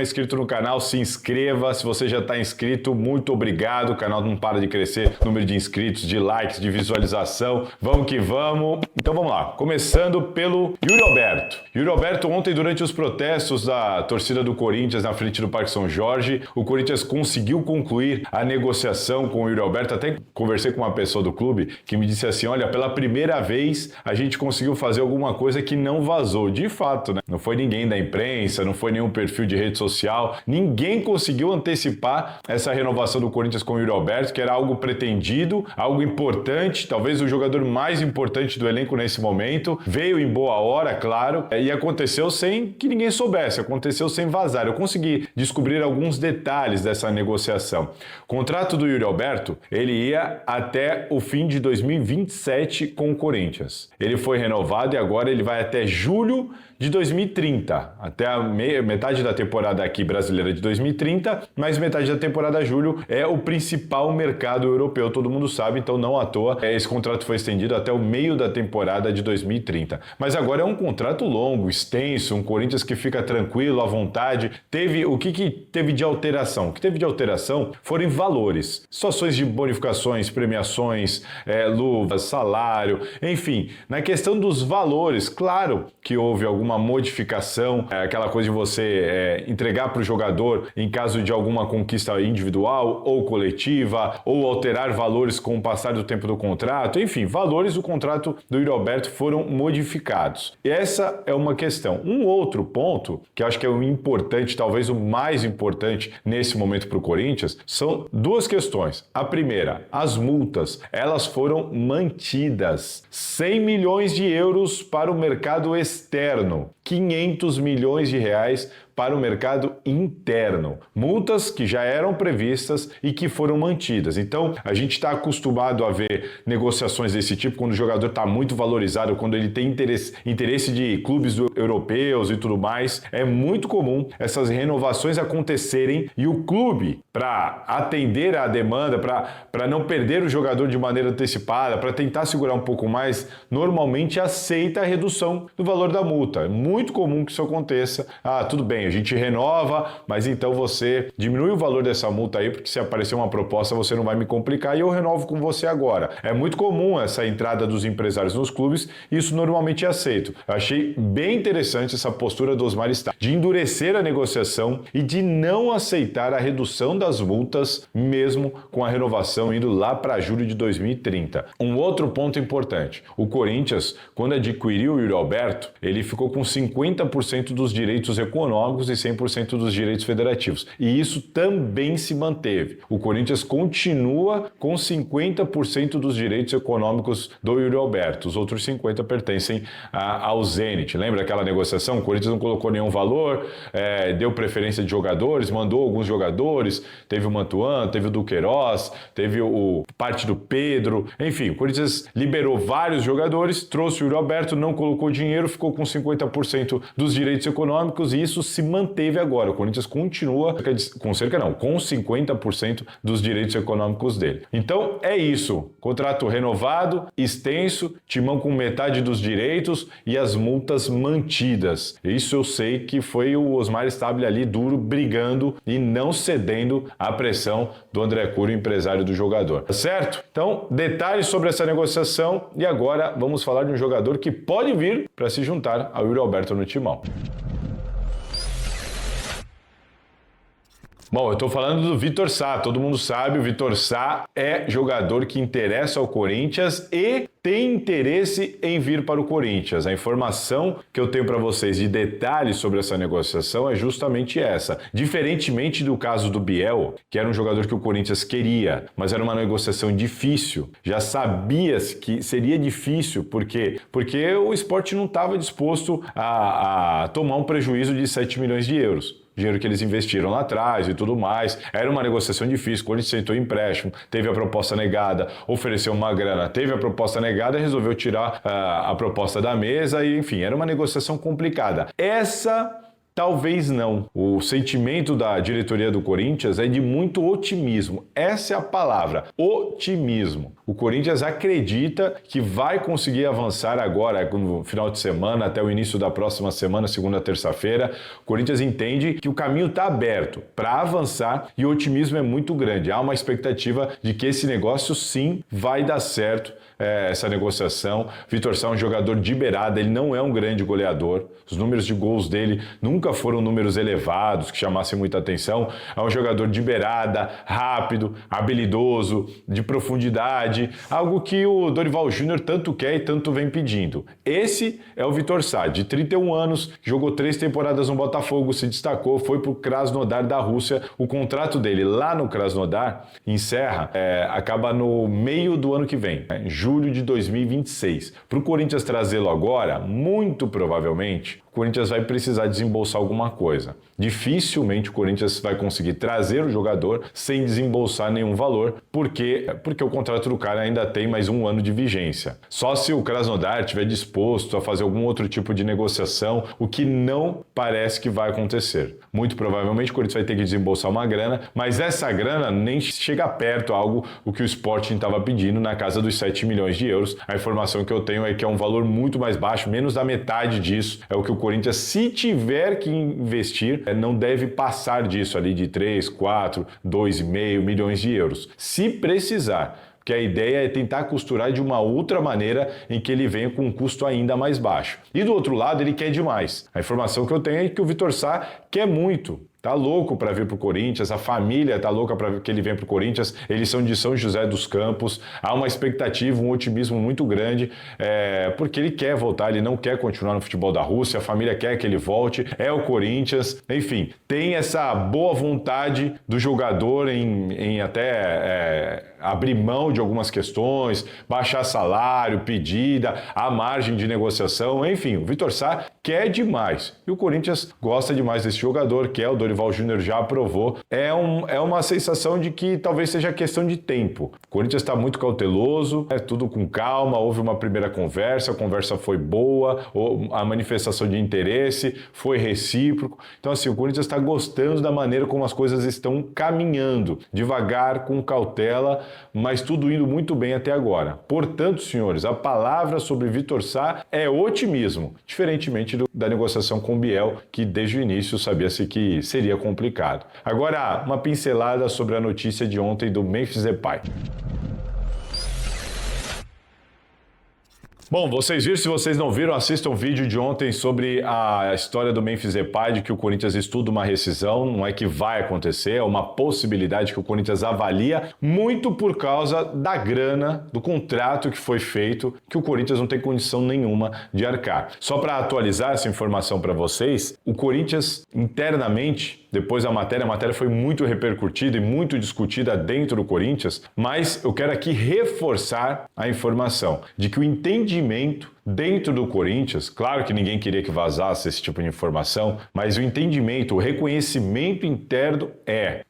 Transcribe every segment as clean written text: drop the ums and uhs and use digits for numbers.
é inscrito no canal, se inscreva. Se você já está inscrito, muito obrigado. O canal não para de crescer, número de inscritos, de likes, de visualização. Vamos que vamos. Então vamos lá. Começando pelo Yuri Alberto. Yuri Alberto, ontem durante os protestos da torcida do Corinthians na frente do Parque São Jorge, o Corinthians conseguiu concluir a negociação com o Yuri Alberto. Até conversei com uma pessoa do clube que me disse assim, olha, pela primeira vez a gente conseguiu fazer alguma coisa que não vazou. De fato, né? Não foi ninguém da imprensa, não foi nenhum perfil de rede social, ninguém conseguiu antecipar essa renovação do Corinthians com o Yuri Alberto, que era algo pretendido, algo importante, talvez o jogador mais importante do elenco nesse momento. Veio em boa hora, claro, e aconteceu sem que ninguém soubesse, aconteceu sem vazar. Eu consegui descobrir alguns detalhes dessa negociação. O contrato do Yuri Alberto, ele ia até o fim de 2027 com o Corinthians. Ele foi renovado e agora ele vai até julho de 2030, até a metade da temporada aqui brasileira de 2030, mas metade da temporada julho é o principal mercado europeu, todo mundo sabe, então não à toa esse contrato foi estendido até o meio da temporada de 2030. Mas agora é um contrato longo, extenso, um Corinthians que fica tranquilo, à vontade. O que teve de alteração? O que teve de alteração foram valores, situações de bonificações, premiações, luvas, salário, enfim, na questão dos valores, claro que houve alguma modificação, aquela coisa de você entregar para o jogador em caso de alguma conquista individual ou coletiva, ou alterar valores com o passar do tempo do contrato, enfim, valores do contrato do Yuri Alberto foram modificados. E essa é uma questão. Um outro ponto, que eu acho que é o importante, talvez o mais importante nesse momento para o Corinthians, são duas questões. A primeira, as multas, elas foram mantidas. 100 milhões de euros para o mercado externo. 500 milhões de reais para o mercado interno. Multas que já eram previstas e que foram mantidas. Então, a gente está acostumado a ver negociações desse tipo quando o jogador está muito valorizado, quando ele tem interesse de clubes europeus e tudo mais. É muito comum essas renovações acontecerem e o clube, para atender à demanda, para não perder o jogador de maneira antecipada, para tentar segurar um pouco mais, normalmente aceita a redução do valor da multa. É muito comum que isso aconteça. Ah, tudo bem, a gente renova, mas então você diminui o valor dessa multa aí, porque se aparecer uma proposta você não vai me complicar e eu renovo com você agora. É muito comum essa entrada dos empresários nos clubes e isso normalmente é aceito. Eu achei bem interessante essa postura do Osmar Stagni, de endurecer a negociação e de não aceitar a redução das multas, mesmo com a renovação indo lá para julho de 2030. Um outro ponto importante, o Corinthians, quando adquiriu o Yuri Alberto, ele ficou com 50% dos direitos econômicos e 100% dos direitos federativos. E isso também se manteve. O Corinthians continua com 50% dos direitos econômicos do Yuri Alberto. Os outros 50% pertencem ao Zenit. Lembra aquela negociação? O Corinthians não colocou nenhum valor, deu preferência de jogadores, mandou alguns jogadores, teve o Mantuan, teve o Duqueiroz, teve parte do Pedro. Enfim, o Corinthians liberou vários jogadores, trouxe o Yuri Alberto, não colocou dinheiro, ficou com 50% dos direitos econômicos e isso se manteve agora. O Corinthians continua com 50% dos direitos econômicos dele. Então é isso. Contrato renovado, extenso, timão com metade dos direitos e as multas mantidas. Isso eu sei que foi o Osmar Stagni ali duro, brigando e não cedendo à pressão do André Cury, empresário do jogador. Tá certo? Então, detalhes sobre essa negociação e agora vamos falar de um jogador que pode vir para se juntar ao Yuri Alberto no timão. Bom, eu estou falando do Vitor Sá, todo mundo sabe, o Vitor Sá é jogador que interessa ao Corinthians e tem interesse em vir para o Corinthians. A informação que eu tenho para vocês de detalhes sobre essa negociação é justamente essa. Diferentemente do caso do Biel, que era um jogador que o Corinthians queria, mas era uma negociação difícil, já sabia-se que seria difícil, porque o Sport não estava disposto a tomar um prejuízo de 7 milhões de euros. Dinheiro que eles investiram lá atrás e tudo mais. Era uma negociação difícil. Quando ele sentou empréstimo, teve a proposta negada, ofereceu uma grana, teve a proposta negada e resolveu tirar a proposta da mesa e, enfim, era uma negociação complicada. Essa Talvez não. O sentimento da diretoria do Corinthians é de muito otimismo. Essa é a palavra, otimismo. O Corinthians acredita que vai conseguir avançar agora no final de semana, até o início da próxima semana, segunda, terça-feira. O Corinthians entende que o caminho está aberto para avançar e o otimismo é muito grande. Há uma expectativa de que esse negócio sim vai dar certo. Essa negociação. Vitor Sá é um jogador de beirada, ele não é um grande goleador. Os números de gols dele nunca foram números elevados, que chamassem muita atenção. É um jogador de beirada, rápido, habilidoso, de profundidade, algo que o Dorival Júnior tanto quer e tanto vem pedindo. Esse é o Vitor Sá, de 31 anos, jogou 3 temporadas no Botafogo, se destacou, foi para o Krasnodar da Rússia. O contrato dele lá no Krasnodar encerra, acaba no meio do ano que vem, em julho de 2026. Para o Corinthians trazê-lo agora, muito provavelmente, o Corinthians vai precisar desembolsar alguma coisa. Dificilmente o Corinthians vai conseguir trazer o jogador sem desembolsar nenhum valor, porque o contrato do cara ainda tem mais 1 ano de vigência. Só se o Krasnodar estiver disposto a fazer algum outro tipo de negociação, o que não parece que vai acontecer. Muito provavelmente o Corinthians vai ter que desembolsar uma grana, mas essa grana nem chega perto a o que o Sporting estava pedindo, na casa dos 7 milhões de euros. A informação que eu tenho é que é um valor muito mais baixo, menos da metade disso é o que o Corinthians, se tiver que investir, não deve passar disso ali de 3, 4, 2,5 milhões de euros. Se precisar, porque a ideia é tentar costurar de uma outra maneira em que ele venha com um custo ainda mais baixo. E do outro lado, ele quer demais. A informação que eu tenho é que o Vitor Sá quer muito. Tá louco para vir pro Corinthians, a família tá louca para que ele venha pro Corinthians, eles são de São José dos Campos, há uma expectativa, um otimismo muito grande, porque ele quer voltar, ele não quer continuar no futebol da Rússia, a família quer que ele volte, é o Corinthians, enfim, tem essa boa vontade do jogador em até abrir mão de algumas questões, baixar salário, pedida, a margem de negociação, enfim, o Vitor Sá quer demais, e o Corinthians gosta demais desse jogador, quer o Dorival Júnior já aprovou, é uma sensação de que talvez seja questão de tempo. O Corinthians está muito cauteloso, tudo com calma, houve uma primeira conversa, a conversa foi boa, a manifestação de interesse foi recíproco. Então, assim, o Corinthians está gostando da maneira como as coisas estão caminhando, devagar, com cautela, mas tudo indo muito bem até agora. Portanto, senhores, a palavra sobre Vitor Sá é otimismo, diferentemente da negociação com o Biel, que desde o início sabia-se que seria complicado. Agora, uma pincelada sobre a notícia de ontem do Memphis Depay. Bom, vocês viram, se vocês não viram, assistam o vídeo de ontem sobre a história do Memphis Depay, de que o Corinthians estuda uma rescisão, não é que vai acontecer, é uma possibilidade que o Corinthians avalia, muito por causa da grana, do contrato que foi feito, que o Corinthians não tem condição nenhuma de arcar. Só para atualizar essa informação para vocês, o Corinthians internamente, depois a matéria foi muito repercutida e muito discutida dentro do Corinthians, mas eu quero aqui reforçar a informação de que o entendimento dentro do Corinthians, claro que ninguém queria que vazasse esse tipo de informação, mas o entendimento, o reconhecimento interno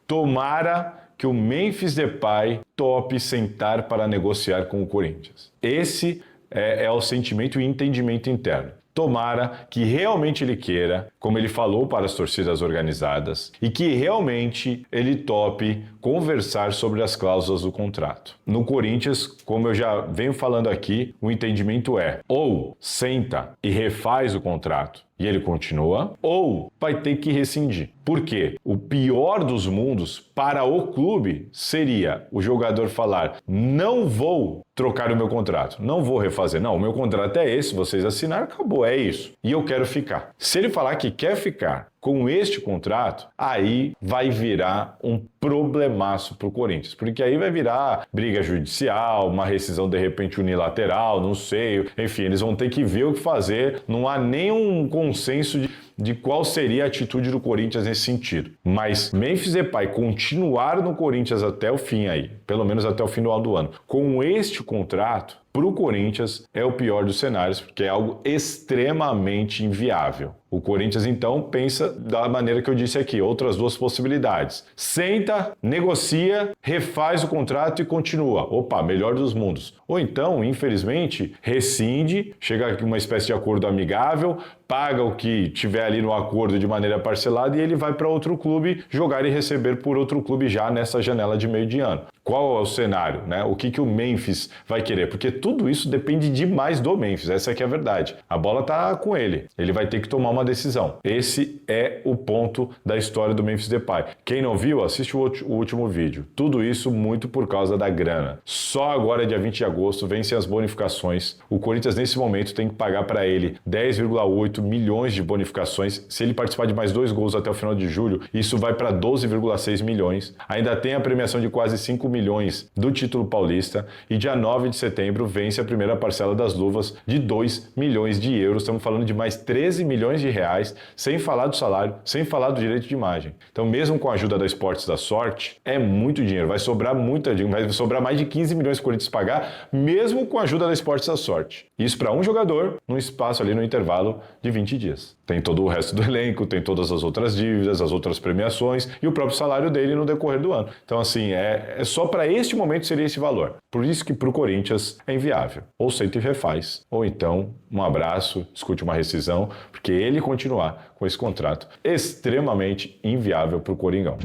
tomara que o Memphis Depay tope sentar para negociar com o Corinthians. Esse é o sentimento e entendimento interno. Tomara que realmente ele queira, como ele falou para as torcidas organizadas, e que realmente ele tope conversar sobre as cláusulas do contrato. No Corinthians, como eu já venho falando aqui, o entendimento ou senta e refaz o contrato e ele continua, ou vai ter que rescindir. Por quê? O pior dos mundos para o clube seria o jogador falar: não vou trocar o meu contrato, não vou refazer, não, o meu contrato é esse, vocês assinaram, acabou, é isso, e eu quero ficar. Se ele falar que quer ficar com este contrato, aí vai virar um problemaço para o Corinthians, porque aí vai virar briga judicial, uma rescisão de repente unilateral, não sei, enfim, eles vão ter que ver o que fazer, não há nenhum consenso de qual seria a atitude do Corinthians nesse sentido. Mas Memphis Depay continuar no Corinthians até o fim aí, pelo menos até o final do ano, com este contrato, para o Corinthians é o pior dos cenários, porque é algo extremamente inviável. O Corinthians, então, pensa da maneira que eu disse aqui, outras duas possibilidades. Senta, negocia, refaz o contrato e continua. Opa, melhor dos mundos. Ou então, infelizmente, rescinde, chega a uma espécie de acordo amigável, paga o que tiver ali no acordo de maneira parcelada e ele vai para outro clube jogar e receber por outro clube já nessa janela de meio de ano. Qual é o cenário, né? O que o Memphis vai querer? Porque tudo isso depende demais do Memphis, essa aqui é a verdade. A bola tá com ele, ele vai ter que tomar uma decisão. Esse é o ponto da história do Memphis Depay. Quem não viu, assiste o último vídeo. Tudo isso muito por causa da grana. Só agora, dia 20 de agosto, vencem as bonificações. O Corinthians, nesse momento, tem que pagar para ele 10,8 milhões de bonificações. Se ele participar de mais 2 gols até o final de julho, isso vai para 12,6 milhões. Ainda tem a premiação de quase 5 milhões do título paulista e dia 9 de setembro vence a primeira parcela das luvas de 2 milhões de euros. Estamos falando de mais 13 milhões de reais, sem falar do salário, sem falar do direito de imagem. Então, mesmo com a ajuda da Esportes da Sorte, é muito dinheiro, vai sobrar vai sobrar mais de 15 milhões que o Corinthians pagar, mesmo com a ajuda da Esportes da Sorte. Isso para um jogador, num espaço ali no intervalo de 20 dias. Tem todo o resto do elenco, tem todas as outras dívidas, as outras premiações e o próprio salário dele no decorrer do ano. Então, assim, é só para este momento seria esse valor. Por isso que para o Corinthians é inviável. Ou senta e refaz, ou então um abraço, discute uma rescisão, porque ele continuar com esse contrato extremamente inviável para o Coringão.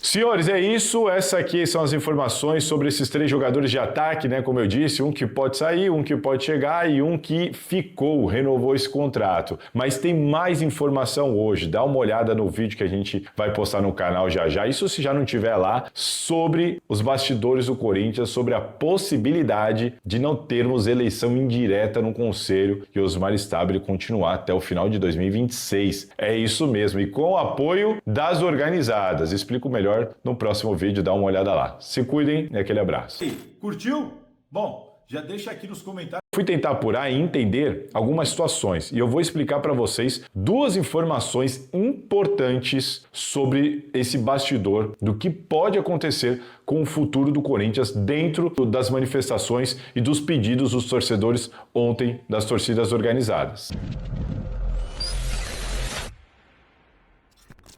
Senhores, é isso. Essa aqui são as informações sobre esses 3 jogadores de ataque, né? Como eu disse, um que pode sair, um que pode chegar e um que ficou, renovou esse contrato. Mas tem mais informação hoje. Dá uma olhada no vídeo que a gente vai postar no canal já já. Isso se já não tiver lá, sobre os bastidores do Corinthians, sobre a possibilidade de não termos eleição indireta no Conselho e Osmar Stabile continuar até o final de 2026. É isso mesmo. E com o apoio das organizadas. Explico melhor no próximo vídeo, dá uma olhada lá. Se cuidem e aquele abraço. Curtiu? Bom, já deixa aqui nos comentários. Fui tentar apurar e entender algumas situações e eu vou explicar para vocês 2 informações importantes sobre esse bastidor do que pode acontecer com o futuro do Corinthians dentro das manifestações e dos pedidos dos torcedores ontem das torcidas organizadas.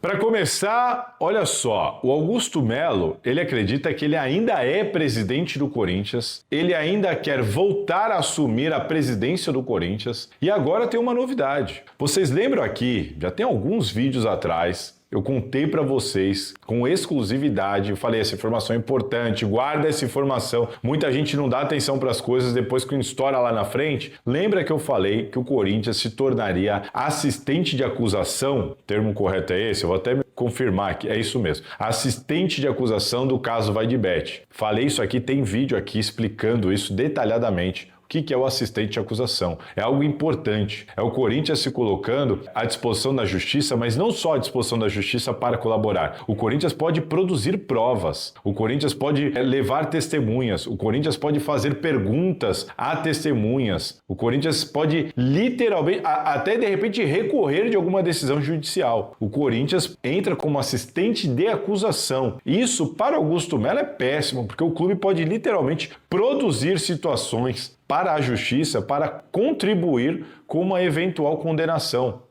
Para começar, olha só, o Augusto Melo, ele acredita que ele ainda é presidente do Corinthians, ele ainda quer voltar a assumir a presidência do Corinthians e agora tem uma novidade. Vocês lembram aqui, já tem alguns vídeos atrás, eu contei para vocês com exclusividade, eu falei, essa informação é importante, guarda essa informação. Muita gente não dá atenção para as coisas depois que estoura lá na frente. Lembra que eu falei que o Corinthians se tornaria assistente de acusação? O termo correto é esse? Eu vou até confirmar que é isso mesmo. Assistente de acusação do caso Vaidebet. Falei isso aqui, tem vídeo aqui explicando isso detalhadamente. O que é o assistente de acusação? É algo importante. É o Corinthians se colocando à disposição da justiça, mas não só à disposição da justiça para colaborar. O Corinthians pode produzir provas. O Corinthians pode levar testemunhas. O Corinthians pode fazer perguntas a testemunhas. O Corinthians pode literalmente, até de repente, recorrer de alguma decisão judicial. O Corinthians entra como assistente de acusação. Isso, para Augusto Melo, é péssimo, porque o clube pode literalmente produzir situações para a justiça, para contribuir com uma eventual condenação,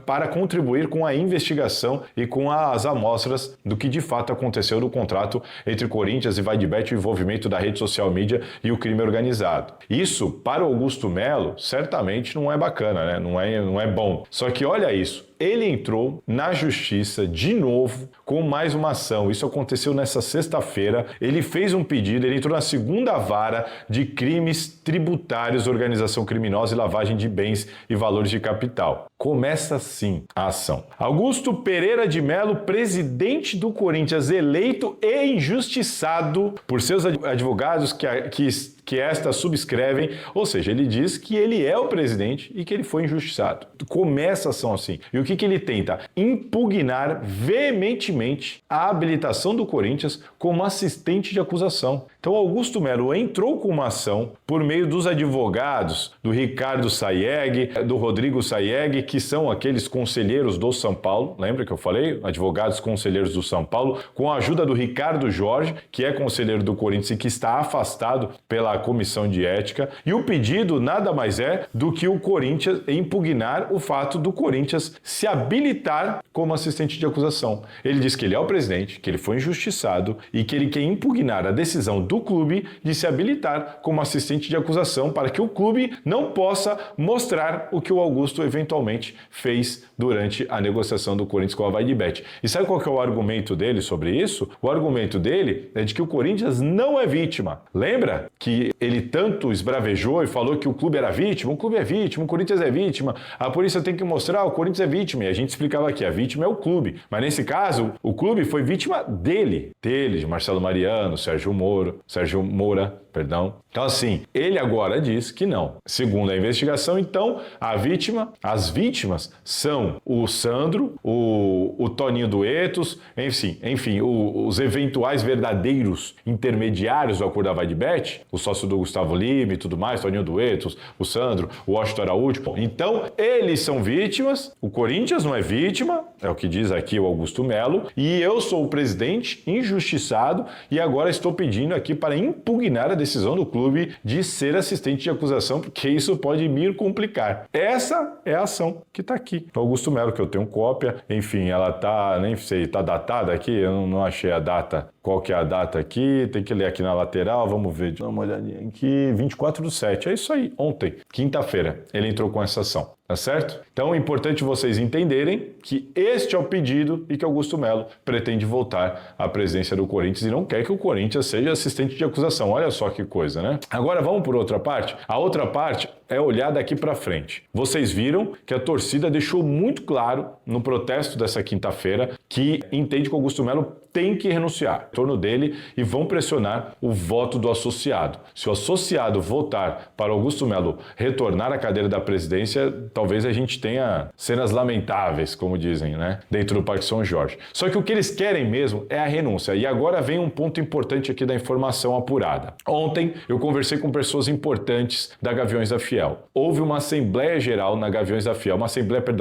para contribuir com a investigação e com as amostras do que de fato aconteceu no contrato entre Corinthians e Vaidebet, o envolvimento da rede social mídia e o crime organizado. Isso, para o Augusto Melo, certamente não é bacana, né? Não é bom. Só que olha isso, ele entrou na justiça de novo com mais uma ação. Isso aconteceu nessa sexta-feira. Ele fez um pedido, ele entrou na 2ª vara de crimes tributários, organização criminosa e lavagem de bens e valores de capital. Começa assim a ação. Augusto Pereira de Melo, presidente do Corinthians, eleito e injustiçado por seus advogados que esta subscrevem, ou seja, ele diz que ele é o presidente e que ele foi injustiçado. Começa a ação assim. E o que ele tenta? Impugnar veementemente a habilitação do Corinthians como assistente de acusação. Então, Augusto Melo entrou com uma ação por meio dos advogados do Ricardo Sayeg, do Rodrigo Sayeg, que são aqueles conselheiros do São Paulo, lembra que eu falei? Advogados conselheiros do São Paulo, com a ajuda do Ricardo Jorge, que é conselheiro do Corinthians e que está afastado pela comissão de ética. E o pedido nada mais é do que o Corinthians impugnar o fato do Corinthians se habilitar como assistente de acusação. Ele diz que ele é o presidente, que ele foi injustiçado e que ele quer impugnar a decisão do clube de se habilitar como assistente de acusação para que o clube não possa mostrar o que o Augusto eventualmente fez durante a negociação do Corinthians com a Vaidebet. E sabe qual que é o argumento dele sobre isso? O argumento dele é de que o Corinthians não é vítima. Lembra que ele tanto esbravejou e falou que o clube era vítima? O clube é vítima, o Corinthians é vítima, a polícia tem que mostrar, o Corinthians é vítima. E a gente explicava aqui, a vítima é o clube. Mas nesse caso, o clube foi vítima dele, de Marcelo Mariano, Sérgio Moura, perdão. Então assim, ele agora diz que não. Segundo a investigação, então, as vítimas são o Sandro, o Toninho Duetos, enfim, os eventuais verdadeiros intermediários do acordo da Vaidebet, o sócio do Gustavo Lima e tudo mais, Toninho Duetos, o Sandro, o Washington Araújo. Então, eles são vítimas, o Corinthians não é vítima, é o que diz aqui o Augusto Melo, e eu sou o presidente injustiçado e agora estou pedindo aqui para impugnar a decisão do clube de ser assistente de acusação, porque isso pode me complicar. Essa é a ação que está aqui. O Augusto Melo, que eu tenho cópia, enfim, ela tá, nem sei, tá datada aqui, eu não achei a data. Qual que é a data aqui? Tem que ler aqui na lateral, vamos ver, dá uma olhadinha aqui, 24/7, é isso aí, ontem, quinta-feira, ele entrou com essa ação, tá certo? Então é importante vocês entenderem que este é o pedido e que Augusto Melo pretende voltar à presidência do Corinthians e não quer que o Corinthians seja assistente de acusação, olha só que coisa, né? Agora vamos por outra parte, a outra parte é olhar daqui para frente. Vocês viram que a torcida deixou muito claro no protesto dessa quinta-feira que entende que o Augusto Melo tem que renunciar em torno dele e vão pressionar o voto do associado. Se o associado votar para Augusto Melo retornar à cadeira da presidência, talvez a gente tenha cenas lamentáveis, como dizem, né? Dentro do Parque São Jorge. Só que o que eles querem mesmo é a renúncia. E agora vem um ponto importante aqui da informação apurada. Ontem eu conversei com pessoas importantes da Gaviões da Fiel. Houve uma Assembleia Geral na Gaviões da Fiel,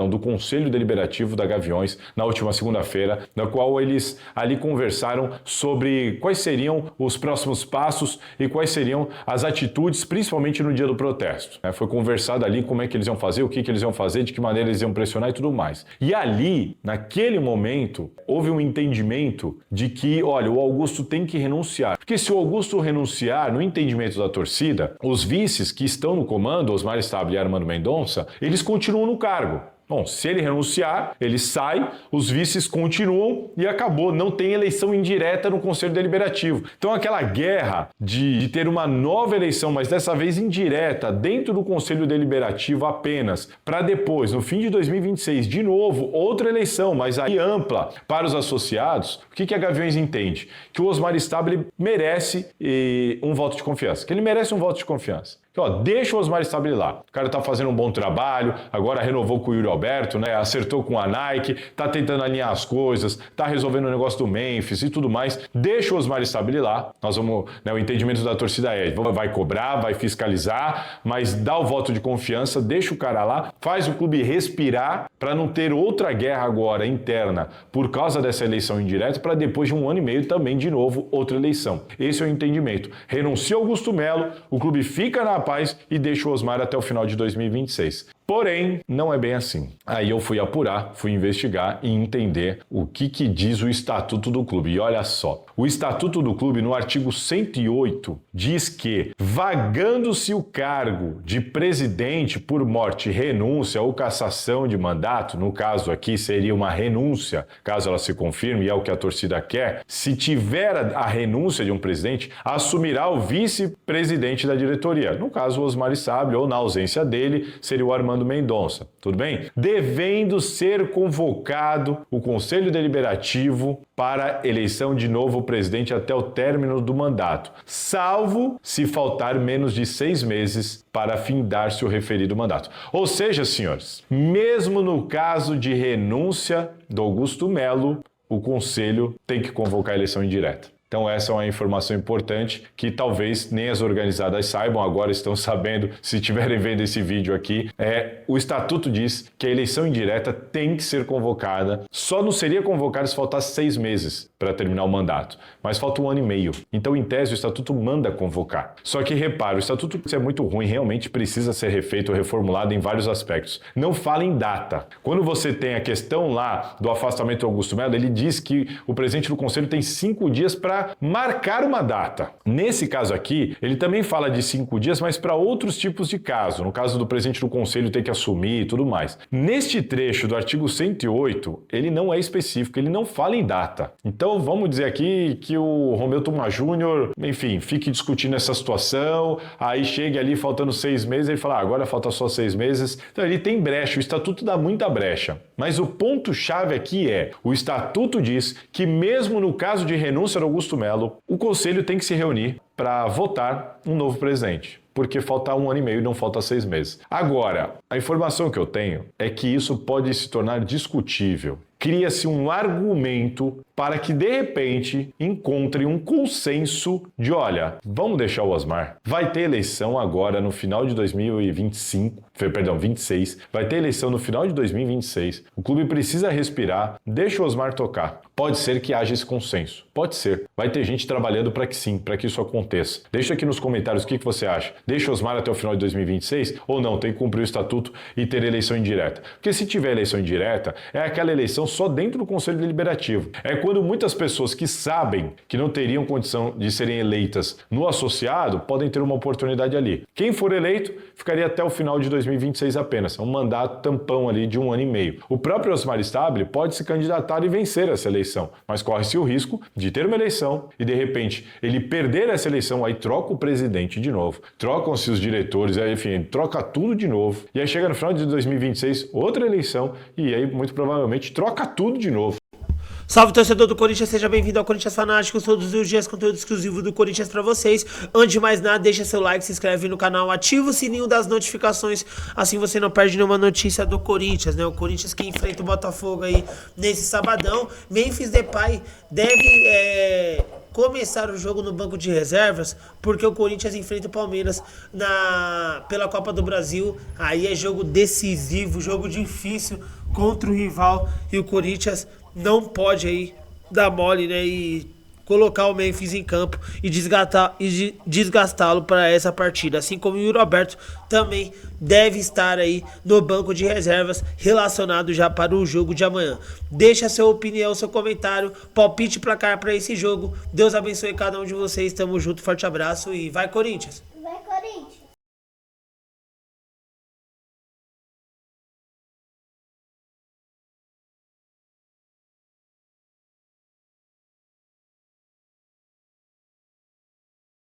do Conselho Deliberativo da Gaviões, na última segunda-feira, na qual eles ali conversaram sobre quais seriam os próximos passos e quais seriam as atitudes, principalmente no dia do protesto. Foi conversado ali como é que eles iam fazer, o que eles iam fazer, de que maneira eles iam pressionar e tudo mais. E ali, naquele momento, houve um entendimento de que, olha, o Augusto tem que renunciar. Porque se o Augusto renunciar, no entendimento da torcida, os vices que estão no comando, Osmar Stabile e Armando Mendonça, eles continuam no cargo. Bom, se ele renunciar, ele sai, os vices continuam e acabou. Não tem eleição indireta no Conselho Deliberativo. Então aquela guerra de ter uma nova eleição, mas dessa vez indireta, dentro do Conselho Deliberativo apenas, para depois, no fim de 2026, de novo, outra eleição, mas aí ampla para os associados, o que a Gaviões entende? Que o Osmar Stabile merece um voto de confiança. Que ele merece um voto de confiança. Deixa o Osmar Stabile lá. O cara tá fazendo um bom trabalho, agora renovou com o Yuri Alberto, né? Acertou com a Nike, tá tentando alinhar as coisas, tá resolvendo o negócio do Memphis e tudo mais. Deixa o Osmar Stabile lá. Nós vamos, né, o entendimento da torcida vai cobrar, vai fiscalizar, mas dá o voto de confiança, deixa o cara lá, faz o clube respirar para não ter outra guerra agora interna por causa dessa eleição indireta, para depois de 1 ano e meio também de novo outra eleição. Esse é o entendimento. Renuncia Augusto Melo, o clube fica na paz e deixa o Osmar até o final de 2026. Porém, não é bem assim. Aí eu fui apurar, fui investigar e entender o que diz o Estatuto do Clube. E olha só, o Estatuto do Clube, no artigo 108, diz que, vagando-se o cargo de presidente por morte, renúncia ou cassação de mandato, no caso aqui seria uma renúncia, caso ela se confirme, e é o que a torcida quer, se tiver a renúncia de um presidente, assumirá o vice-presidente da diretoria. No caso, o Osmar Stabile, ou na ausência dele, seria o Armando Mendonça, tudo bem? Devendo ser convocado o Conselho Deliberativo para eleição de novo presidente até o término do mandato, salvo se faltar menos de 6 meses para findar-se o referido mandato. Ou seja, senhores, mesmo no caso de renúncia do Augusto Melo, o Conselho tem que convocar a eleição indireta. Então essa é uma informação importante que talvez nem as organizadas saibam, agora estão sabendo se estiverem vendo esse vídeo aqui. O estatuto diz que a eleição indireta tem que ser convocada, só não seria convocada se faltasse 6 meses para terminar o mandato, mas falta 1 ano e meio. Então, em tese, o estatuto manda convocar. Só que repara, o estatuto é muito ruim, realmente precisa ser refeito ou reformulado em vários aspectos. Não fala em data. Quando você tem a questão lá do afastamento do Augusto Melo, ele diz que o presidente do Conselho tem 5 dias para marcar uma data. Nesse caso aqui, ele também fala de 5 dias, mas para outros tipos de caso. No caso do presidente do Conselho ter que assumir e tudo mais. Neste trecho do artigo 108, ele não é específico, ele não fala em data. Então, vamos dizer aqui que o Romeu Tuma Júnior, enfim, fique discutindo essa situação, aí chega ali faltando 6 meses, ele fala, agora falta só 6 meses. Então, ele tem brecha, o estatuto dá muita brecha. Mas o ponto-chave aqui o estatuto diz que mesmo no caso de renúncia do Augusto Melo, o Conselho tem que se reunir para votar um novo presidente. Porque falta 1 ano e meio e não falta 6 meses. Agora, a informação que eu tenho é que isso pode se tornar discutível. Cria-se um argumento para que, de repente, encontre um consenso de, olha, vamos deixar o Osmar. Vai ter eleição agora no final de 26. Vai ter eleição no final de 2026. O clube precisa respirar, deixa o Osmar tocar. Pode ser que haja esse consenso. Pode ser. Vai ter gente trabalhando para que sim, para que isso aconteça. Deixa aqui nos comentários o que você acha. Deixa o Osmar até o final de 2026 ou não? Tem que cumprir o estatuto e ter eleição indireta. Porque se tiver eleição indireta, é aquela eleição só dentro do Conselho Deliberativo. É quando muitas pessoas que sabem que não teriam condição de serem eleitas no associado podem ter uma oportunidade ali. Quem for eleito ficaria até o final de 2026 apenas. É um mandato tampão ali de 1 ano e meio. O próprio Osmar Stabile pode se candidatar e vencer essa eleição, mas corre-se o risco de ter uma eleição e de repente ele perder essa eleição, aí troca o presidente de novo, trocam-se os diretores, aí, enfim, troca tudo de novo. E aí chega no final de 2026, outra eleição e aí muito provavelmente troca tudo de novo. Salve, torcedor do Corinthians, seja bem-vindo ao Corinthians Fanáticos, todos os dias conteúdo exclusivo do Corinthians pra vocês. Antes de mais nada, deixa seu like, se inscreve no canal, ativa o sininho das notificações, assim você não perde nenhuma notícia do Corinthians, né? O Corinthians que enfrenta o Botafogo aí nesse sabadão. Memphis Depay deve começar o jogo no banco de reservas, porque o Corinthians enfrenta o Palmeiras pela Copa do Brasil. Aí é jogo decisivo, jogo difícil contra o rival, e o Corinthians não pode aí dar mole, né, e colocar o Memphis em campo e desgastá-lo para essa partida. Assim como o Yuri Alberto também deve estar aí no banco de reservas, relacionado já para o jogo de amanhã. Deixa a sua opinião, seu comentário, palpite placar para esse jogo. Deus abençoe cada um de vocês, tamo junto, forte abraço e vai Corinthians!